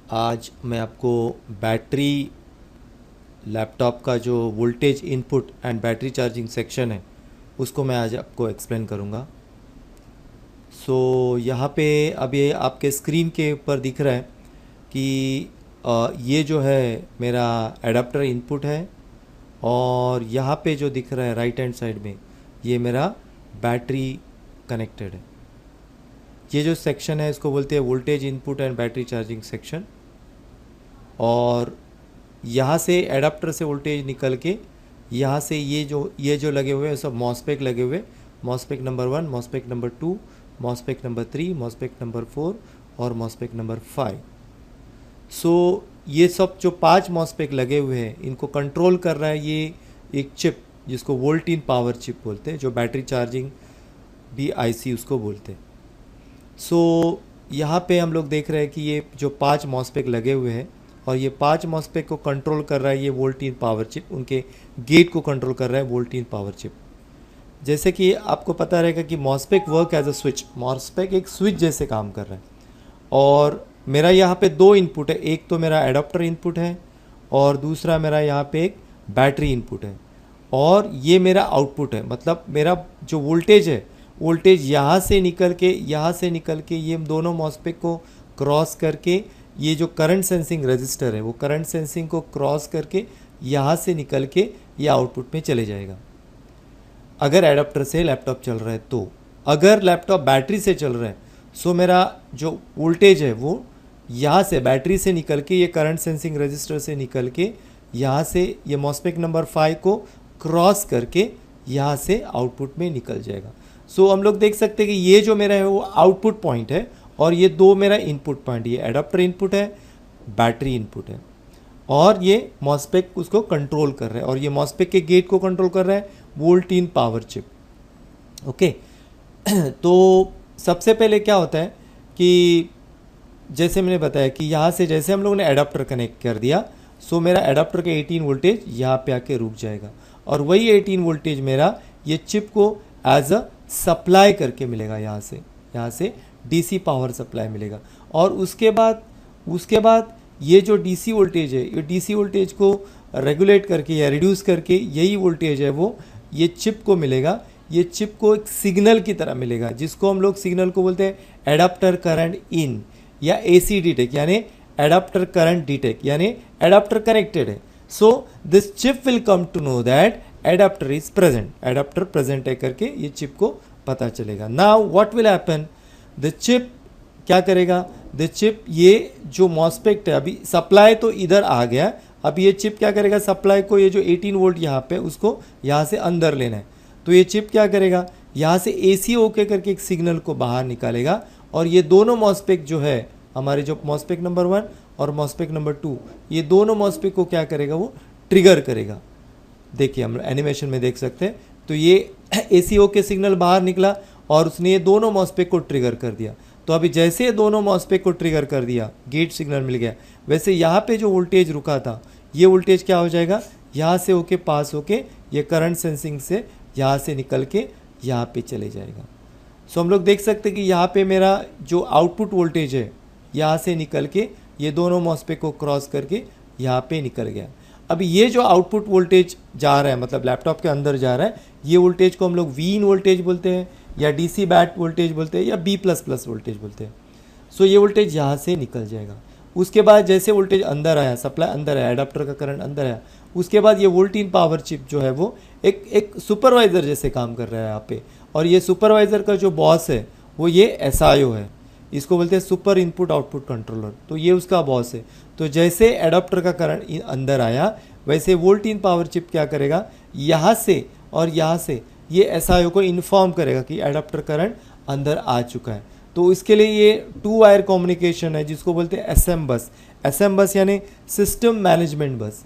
आज मैं आपको बैटरी लैपटॉप का जो voltage input and battery charging section है उसको मैं आज आपको एक्सप्लेन करूँगा। यहाँ पे अब ये आपके स्क्रीन के ऊपर दिख रहा है कि ये जो है मेरा एडाप्टर इनपुट है और यहाँ पे जो दिख रहा है राइट हैंड साइड में ये मेरा बैटरी कनेक्टेड है। ये जो सेक्शन है इसको बोलते हैं voltage input and battery charging section. और यहाँ से एडाप्टर से वोल्टेज निकल के यहाँ से ये जो लगे हुए हैं सब मॉसफेट लगे हुए, MOSFET number 1, MOSFET number 2, MOSFET number 3, MOSFET number 4 और मॉसफेट नंबर 5। ये सब जो 5 मॉसफेट लगे हुए हैं इनको कंट्रोल कर रहा है ये एक चिप जिसको वोल्ट इन पावर चिप बोलते हैं, जो बैटरी चार्जिंग भी आईसी उसको बोलते हैं। यहाँ पे हम लोग देख रहे हैं कि ये जो 5 मॉसफेट लगे हुए हैं और ये 5 मॉसफेट को कंट्रोल कर रहा है ये वोल्ट इन पावर चिप, उनके गेट को कंट्रोल कर रहा है वोल्ट इन पावर चिप। जैसे कि आपको पता रहेगा कि MOSFET work as a switch, MOSFET एक स्विच जैसे काम कर रहा है। और मेरा यहाँ पे 2 इनपुट है, एक तो मेरा एडाप्टर इनपुट है और दूसरा मेरा यहाँ पे एक बैटरी इनपुट है और ये मेरा आउटपुट है। मतलब मेरा जो वोल्टेज है, वोल्टेज यहाँ से निकल के ये दोनों मॉसफेट को क्रॉस करके ये जो करंट सेंसिंग रजिस्टर है वो करंट सेंसिंग को क्रॉस करके यहाँ से निकल के ये आउटपुट में चले जाएगा अगर एडाप्टर से लैपटॉप चल रहा है। तो अगर लैपटॉप बैटरी से चल रहा है सो मेरा जो वोल्टेज है वो यहाँ से बैटरी से निकल के ये करंट सेंसिंग रजिस्टर से निकल के यहाँ से ये मॉसफेट नंबर 5 को क्रॉस करके यहाँ से आउटपुट में निकल जाएगा। हम लोग देख सकते हैं कि ये जो मेरा है वो आउटपुट पॉइंट है और ये 2 मेरा इनपुट पॉइंट, ये एडाप्टर इनपुट है, बैटरी इनपुट है और ये मॉसफेट उसको कंट्रोल कर रहा है और ये मॉसफेट के गेट को कंट्रोल कर रहा है वोल्ट इन पावर चिप। ओके तो सबसे पहले क्या होता है कि जैसे मैंने बताया कि यहाँ से जैसे हम लोगों ने एडाप्टर कनेक्ट कर दिया मेरा एडाप्टर का 18 वोल्टेज यहाँ पे आके रुक जाएगा और वही 18 वोल्टेज मेरा ये चिप को एज अ सप्लाई करके मिलेगा, यहाँ से डीसी पावर सप्लाई मिलेगा। और उसके बाद ये जो डीसी वोल्टेज है ये डीसी वोल्टेज को रेगुलेट करके या रिड्यूस करके यही वोल्टेज है वो ये चिप को मिलेगा। ये चिप को एक सिग्नल की तरह मिलेगा जिसको हम लोग सिग्नल को बोलते हैं एडाप्टर करंट इन या एसी डिटेक्ट, यानी एडाप्टर करंट डिटेक्ट, यानी एडाप्टर कनेक्टेड है। This chip will come to know that adapter is present, adapter present है करके ये चिप को पता चलेगा। Now what will happen, the chip क्या करेगा, द चिप ये जो मॉसफेट है अभी सप्लाई तो इधर आ गया, अब ये चिप क्या करेगा, सप्लाई को ये जो 18 वोल्ट यहाँ पे उसको यहाँ से अंदर लेना है। तो ये चिप क्या करेगा, यहाँ से एसी ओके करके एक सिग्नल को बाहर निकालेगा और ये दोनों मॉसफेट जो है हमारे जो मॉसफेट नंबर 1 और मॉसफेट नंबर 2 ये दोनों मॉसफेट को क्या करेगा, वो ट्रिगर करेगा। देखिए हम एनिमेशन में देख सकते हैं। तो ये एसी ओके सिग्नल बाहर निकला और उसने ये दोनों मॉसफेट को ट्रिगर कर दिया। तो अभी जैसे ये दोनों मॉसफेट को ट्रिगर कर दिया, गेट सिग्नल मिल गया, वैसे यहाँ पे जो वोल्टेज रुका था ये वोल्टेज क्या हो जाएगा, यहाँ से होके पास होके ये करंट सेंसिंग से यहाँ से निकल के यहाँ पे चले जाएगा। हम लोग देख सकते हैं कि यहाँ पे मेरा जो आउटपुट वोल्टेज है यहाँ से निकल के ये दोनों मॉसफेट को क्रॉस करके यहाँ पे निकल गया। अब ये जो आउटपुट वोल्टेज जा रहा है मतलब लैपटॉप के अंदर जा रहा है, ये वोल्टेज को हम लोग वी इन वोल्टेज बोलते हैं या डीसी बैट वोल्टेज बोलते हैं या बी प्लस प्लस वोल्टेज बोलते हैं। ये वोल्टेज यहाँ से निकल जाएगा। उसके बाद जैसे वोल्टेज अंदर आया, सप्लाई अंदर आया, एडाप्टर का करंट अंदर आया, उसके बाद ये वोल्ट इन पावर चिप जो है वो एक सुपरवाइज़र जैसे काम कर रहा है यहाँ पे। और ये सुपरवाइज़र का जो बॉस है वो ये एसआईओ है, इसको बोलते हैं सुपर इनपुट आउटपुट कंट्रोलर। तो ये उसका बॉस है। तो जैसे एडाप्टर का करंट अंदर आया वैसे वोल्ट इन पावर चिप क्या करेगा, यहाँ से और यहाँ से ये एसआईओ को इन्फॉर्म करेगा कि एडाप्टर करंट अंदर आ चुका है। तो इसके लिए ये 2 वायर कम्युनिकेशन है जिसको बोलते हैं एसएम बस। एसएम बस यानी सिस्टम मैनेजमेंट बस।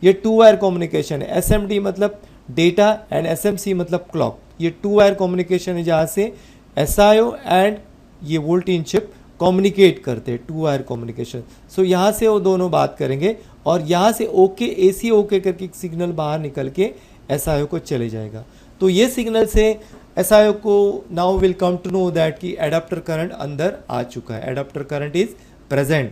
ये 2 वायर कम्युनिकेशन है। एसएमडी मतलब डेटा एंड एसएमसी मतलब क्लॉक। ये 2 वायर कम्युनिकेशन है जहाँ से एसआईओ एंड ये वोल्ट इन चिप कम्युनिकेट करते हैं, 2 वायर कम्युनिकेशन। यहाँ से वो दोनों बात करेंगे और यहाँ से ओके एसी ओके करके एक सिग्नल बाहर निकल के एसआईओ को चले जाएगा। तो ये सिग्नल से एसआईओ को now will come to know that कि एडाप्टर करंट अंदर आ चुका है, adapter current is present.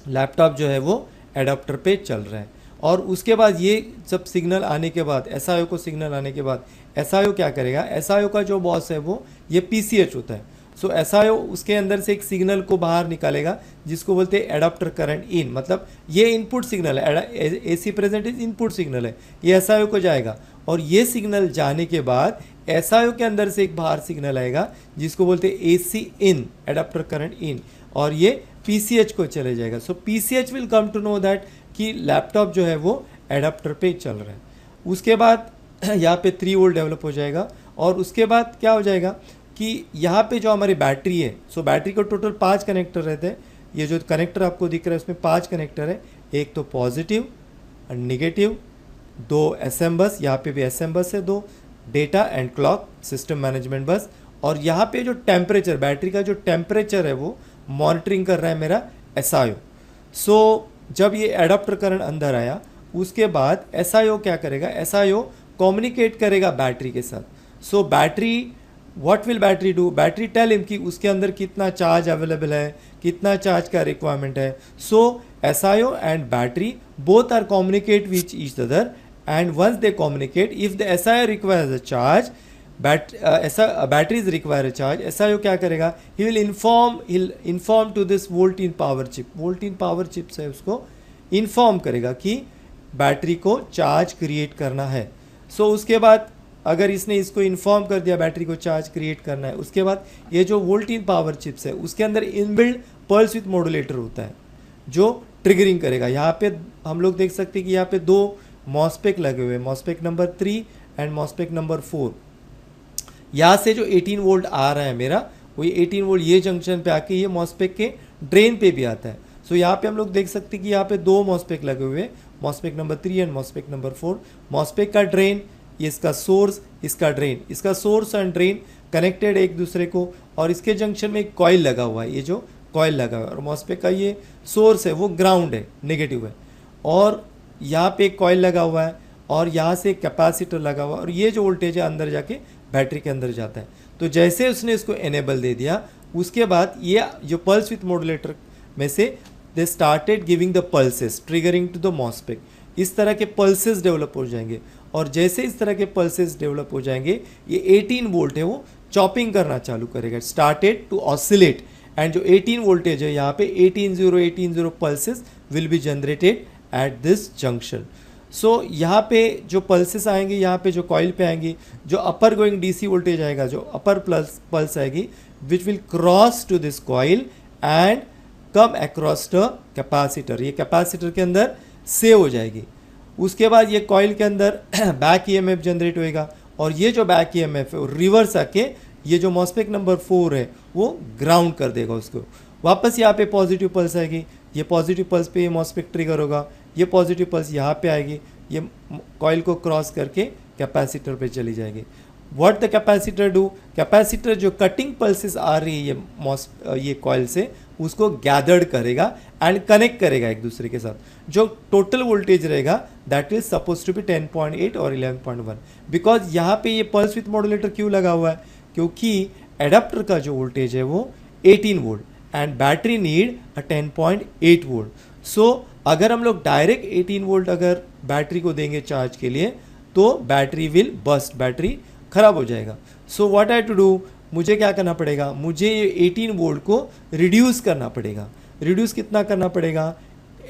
Laptop जो है वो एडाप्टर पे चल रहा है। और उसके बाद ये सब सिग्नल आने के बाद, एसआईओ को सिग्नल आने के बाद एसआईओ क्या करेगा, एसआईओ का जो बॉस है वो ये पीसीएच होता है। सो एसआईओ उसके अंदर से एक सिग्नल को बाहर निकालेगा जिसको बोलते हैं एडाप्टर करंट इन, मतलब ये इनपुट सिग्नल है, AC present is input signal है, ये एसआईओ को जाएगा। और ये सिग्नल जाने के बाद एसआईओ के अंदर से एक बाहर सिग्नल आएगा जिसको बोलते हैं AC in, adapter current in, और ये पीसीएच को चले जाएगा। So PCH will come to know that कि लैपटॉप जो है वो एडाप्टर पे चल रहा है। उसके बाद यहाँ पे 3 वोल्ट डेवलप हो जाएगा। और उसके बाद क्या हो जाएगा कि यहाँ पे जो हमारी बैटरी है, सो बैटरी को टोटल 5 कनेक्टर रहते हैं। ये जो कनेक्टर आपको दिख रहा है उसमें 5 कनेक्टर है, एक तो पॉजिटिव, नेगेटिव, 2 एसएम बस, यहाँ पे भी एसएम बस है 2, data and clock system management बस। और यहाँ पे जो टेम्परेचर, बैटरी का जो टेम्परेचर है वो मॉनिटरिंग कर रहा है मेरा एसआईओ। सो जब ये एडाप्टर करंट अंदर आया उसके बाद एसआईओ क्या करेगा, एसआईओ कम्युनिकेट करेगा बैटरी के साथ। So battery, what will battery do, battery tell him कि उसके अंदर कितना चार्ज अवेलेबल है, कितना चार्ज का रिक्वायरमेंट है। So SIO and battery both are communicate with each other, and once they communicate, if the SIO requires a charge, batteries require a charge, SIO क्या करेगा, he'll inform to this volt in power chip, volt in power chip से उसको inform करेगा कि battery को charge create करना है। सो उसके बाद अगर इसने इसको इन्फॉर्म कर दिया बैटरी को चार्ज क्रिएट करना है, उसके बाद ये जो वोल्ट इन पावर चिप्स है उसके अंदर इनबिल्ड पल्स विथ मॉड्यूलेटर होता है जो ट्रिगरिंग करेगा। यहाँ पे हम लोग देख सकते हैं कि यहाँ पे 2 मॉस्पेक लगे हुए हैं, मॉस्पेक नंबर 3 एंड मॉस्पेक नंबर 4। यहाँ से जो 18 वोल्ट आ रहा है मेरा, वो 18 वोल्ट ये जंक्शन पे आके ये मॉस्पेक के ड्रेन पे भी आता है। सो यहाँ पे हम लोग देख सकते हैं कि यहाँ पे 2 मॉस्पेक लगे हुए हैं, मॉस्पेक नंबर 3 एंड मॉस्पेक नंबर 4। मॉस्पेक का ड्रेन, ये इसका सोर्स, इसका ड्रेन, इसका सोर्स एंड ड्रेन कनेक्टेड एक दूसरे को, और इसके जंक्शन में एक कॉइल लगा हुआ है, ये जो कॉइल लगा हुआ है, और मॉस्पेक का ये सोर्स है वो ग्राउंड है, नेगेटिव है, और यहाँ पे एक कॉइल लगा हुआ है, और यहाँ से एक कैपेसिटर लगा हुआ है, और ये जो वोल्टेज है अंदर जाके बैटरी के अंदर जाता है। तो जैसे उसने इसको एनेबल दे दिया उसके बाद ये जो पल्स विथ मॉड्यूलेटर में से they started giving the pulses triggering to the मॉस्पेक। इस तरह के पल्सेस डेवलप हो जाएंगे, और जैसे इस तरह के पल्सेस डेवलप हो जाएंगे ये 18 वोल्ट है वो चॉपिंग करना चालू करेगा, स्टार्टेड टू ऑसिलेट, एंड जो 18 वोल्टेज है यहाँ पे 18 pulses will be generated at this junction. So यहाँ पे जो पल्सेस आएंगे, यहाँ पे जो कॉइल पे आएंगी, जो अपर गोइंग डीसी वोल्टेज आएगा, जो अपर पल्स आएगी which will cross to this coil and come across the capacitor, ये कैपेसिटर के अंदर सेव हो जाएगी। उसके बाद ये कॉइल के अंदर बैक ईएमएफ जनरेट होएगा, और ये जो बैक ईएमएफ है वो रिवर्स आके ये जो मॉस्पेक नंबर 4 है वो ग्राउंड कर देगा उसको। वापस यहाँ पे पॉजिटिव पल्स आएगी, ये पॉजिटिव पल्स पे ये मॉस्पेक ट्रिगर होगा, ये पॉजिटिव पल्स यहाँ पे आएगी, ये कॉइल को क्रॉस करके कैपेसिटर पे चली जाएगी। What the capacitor do, capacitor जो कटिंग पल्सेस आ रही है ये कॉइल से उसको गैदर्ड करेगा एंड कनेक्ट करेगा एक दूसरे के साथ। जो टोटल वोल्टेज रहेगा that is suppose to be 10.8 और 11.1। बिकॉज यहाँ पे ये पल्स विथ मॉड्यूलेटर क्यों लगा हुआ है, क्योंकि एडाप्टर का जो वोल्टेज है वो 18 volt and battery need 10.8 volt. So अगर हम लोग डायरेक्ट 18 वोल्ट अगर बैटरी को देंगे चार्ज के लिए तो बैटरी विल बस्ट, बैटरी खराब हो जाएगा। So what I to do, मुझे क्या करना पड़ेगा, मुझे ये 18 वोल्ट को रिड्यूस करना पड़ेगा। रिड्यूस कितना करना पड़ेगा,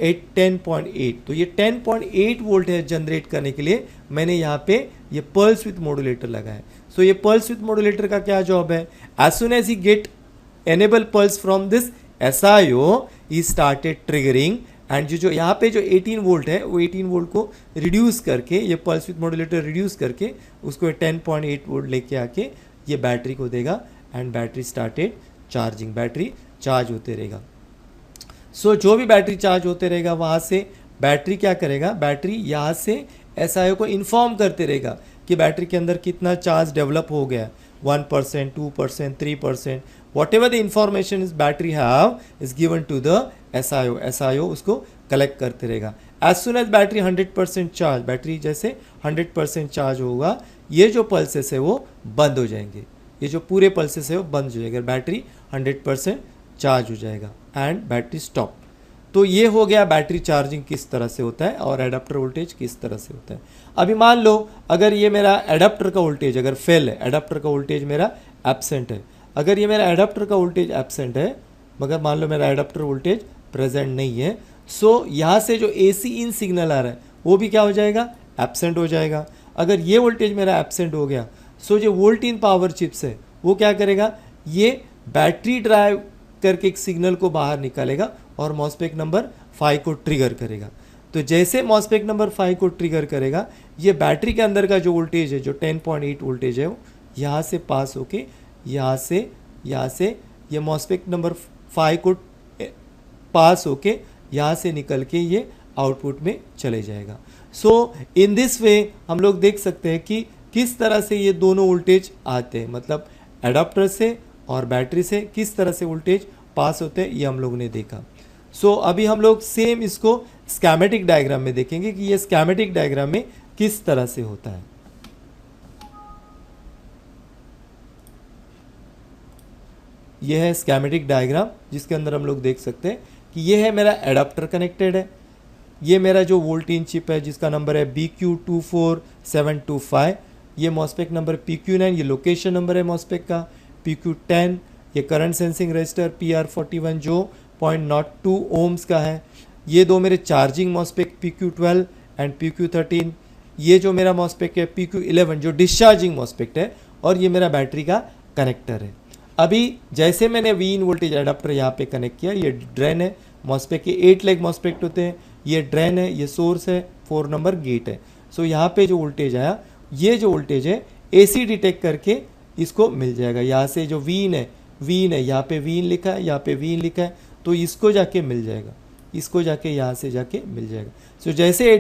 10.8। तो ये 10.8 वोल्ट है जनरेट करने के लिए मैंने यहाँ पे ये पल्स विथ मॉड्यूलेटर लगाया है। सो ये पल्स विथ मॉड्यूलेटर का क्या जॉब है, as soon as he gate enable pulse from this SIO he started triggering, and जो यहाँ पे जो 18 वोल्ट है वो 18 वोल्ट को रिड्यूस करके ये पल्स विथ मॉड्यूलेटर रिड्यूस करके उसको 10.8 वोल्ट लेके आके ये बैटरी को देगा and battery started charging, battery charge होते रहेगा। सो जो भी बैटरी चार्ज होते रहेगा वहाँ से बैटरी क्या करेगा, बैटरी यहाँ से SIO को इन्फॉर्म करते रहेगा कि बैटरी के अंदर कितना चार्ज डेवलप हो गया, 1%, 2%, 3%, whatever the information is battery have is given to the SIO। SIO उसको कलेक्ट करते रहेगा। as soon as battery 100% charge, battery जैसे 100% चार्ज होगा ये जो पल्सेस है वो बंद हो जाएंगे, ये जो पूरे पल्सेस है वो बंद हो जाएंगे, बैटरी 100% चार्ज हो जाएगा एंड बैटरी स्टॉप। तो ये हो गया बैटरी चार्जिंग किस तरह से होता है और एडाप्टर वोल्टेज किस तरह से होता है। अभी मान लो अगर ये मेरा एडाप्टर का वोल्टेज अगर फेल है, एडाप्टर का वोल्टेज मेरा एब्सेंट है, अगर ये मेरा एडाप्टर का वोल्टेज एब्सेंट है मगर मान लो मेरा एडाप्टर वोल्टेज प्रेजेंट नहीं है, सो यहाँ से जो AC इन सिग्नल आ रहा है वो भी क्या हो जाएगा, एब्सेंट हो जाएगा। अगर ये वोल्टेज मेरा एब्सेंट हो गया, सो जो वोल्ट इन पावर चिप्स है वो क्या करेगा, ये बैटरी ड्राइव करके एक सिग्नल को बाहर निकालेगा और मॉस्फेट नंबर 5 को ट्रिगर करेगा। तो जैसे मॉस्फेट नंबर 5 को ट्रिगर करेगा, ये बैटरी के अंदर का जो वोल्टेज है, जो 10.8 वोल्टेज है, वो यहाँ से पास होके यहाँ से ये मॉस्फेट नंबर 5 को पास होके यहाँ से निकल के ये आउटपुट में चले जाएगा। सो इन दिस वे हम लोग देख सकते हैं कि किस तरह से ये दोनों वोल्टेज आते हैं, मतलब एडाप्टर से और बैटरी से किस तरह से वोल्टेज पास होते हैं, ये हम लोग ने देखा। सो अभी हम लोग सेम इसको स्कीमेटिक डायग्राम में देखेंगे कि ये स्कीमेटिक डायग्राम में किस तरह से होता है। ये है स्कीमेटिक डायग्राम जिसके अंदर हम लोग देख सकते हैं कि ये है मेरा एडाप्टर कनेक्टेड है, ये मेरा जो वोल्ट इन चिप है जिसका नंबर है BQ24725, ये मॉस्फेट नंबर PQ9, ये लोकेशन नंबर है मॉस्फेट का, PQ10 ये करंट सेंसिंग रजिस्टर PR41 जो 0.02 ओम्स का है, ये दो मेरे charging MOSFET PQ12 and PQ13, ये जो मेरा मॉस्फेट है PQ11 जो डिस्चार्जिंग मॉस्फेट है, और ये मेरा बैटरी का कनेक्टर है। अभी जैसे मैंने V इन वोल्टेज एडाप्टर यहाँ पे कनेक्ट किया, ये ड्रेन है, मॉस्फेट के 8 लेग मॉस्फेट होते हैं, ये ड्रेन है, ये सोर्स है, 4 नंबर गेट है। सो यहाँ पे जो वोल्टेज आया, ये जो वोल्टेज है AC डिटेक्ट करके इसको मिल जाएगा। यहाँ से जो वीन है यहाँ पे वीन लिखा है, यहाँ पे वीन लिखा है, तो इसको जाके मिल जाएगा, इसको जाके यहाँ से जाके मिल जाएगा। सो जैसे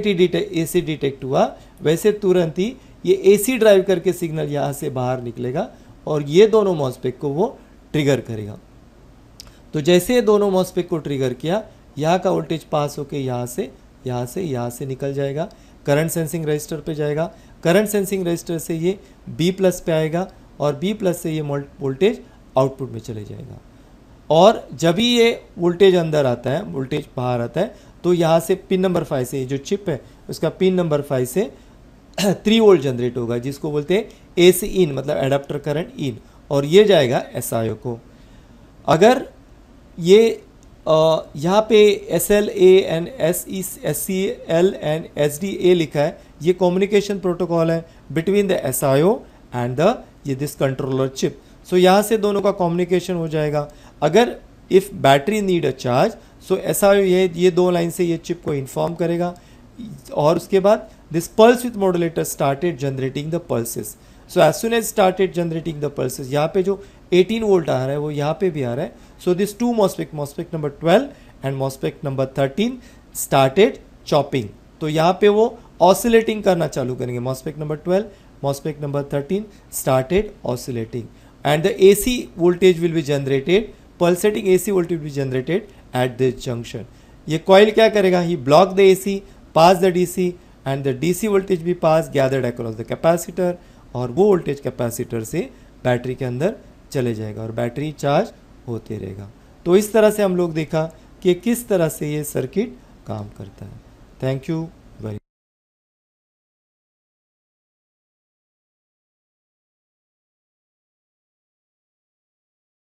AC डिटेक्ट हुआ वैसे तुरंत ही ये AC ड्राइव करके सिग्नल यहाँ से बाहर निकलेगा और ये दोनों मॉस्फेट को वो ट्रिगर करेगा। तो जैसे दोनों मॉस्फेट को ट्रिगर किया, यहाँ का वोल्टेज पास होके यहाँ से निकल जाएगा, करंट सेंसिंग रजिस्टर पे जाएगा, करंट सेंसिंग रजिस्टर से ये B+ पे आएगा और B+ से ये वोल्टेज आउटपुट में चले जाएगा। और जब भी ये वोल्टेज अंदर आता है, वोल्टेज बाहर आता है, तो यहाँ से पिन नंबर 5 से जो चिप है उसका पिन नंबर 5 से 3 वोल्ट जनरेट होगा जिसको बोलते हैं AC इन, मतलब एडाप्टर करंट इन, और ये जाएगा SIO को। अगर ये यहाँ पे SLA and SCL and SDA लिखा है, ये कम्युनिकेशन प्रोटोकॉल है between the SIO and this controller chip. So यहाँ से दोनों का कम्युनिकेशन हो जाएगा। अगर if battery need a charge, so SIO ये दो लाइन से ये चिप को इन्फॉर्म करेगा, और उसके बाद this pulse with modulator started generating the pulses. So as soon as started generating the pulses, यहाँ पे जो 18 वोल्ट आ रहा है वो यहाँ पे भी आ रहा है। So this two MOSFET number 12 and MOSFET number 13 started chopping. तो यहाँ पे वो ऑसिलेटिंग करना चालू करेंगे। MOSFET number 12, MOSFET number 13 started oscillating and the AC voltage will be generated, pulsating AC voltage will be generated at this junction. ये coil क्या करेगा, he block the AC, pass the DC and the DC voltage भी pass gathered across the capacitor, और वो voltage capacitor से battery के अंदर चले जाएगा और बैटरी चार्ज होते रहेगा। तो इस तरह से हम लोग देखा कि किस तरह से ये सर्किट काम करता है। Thank you.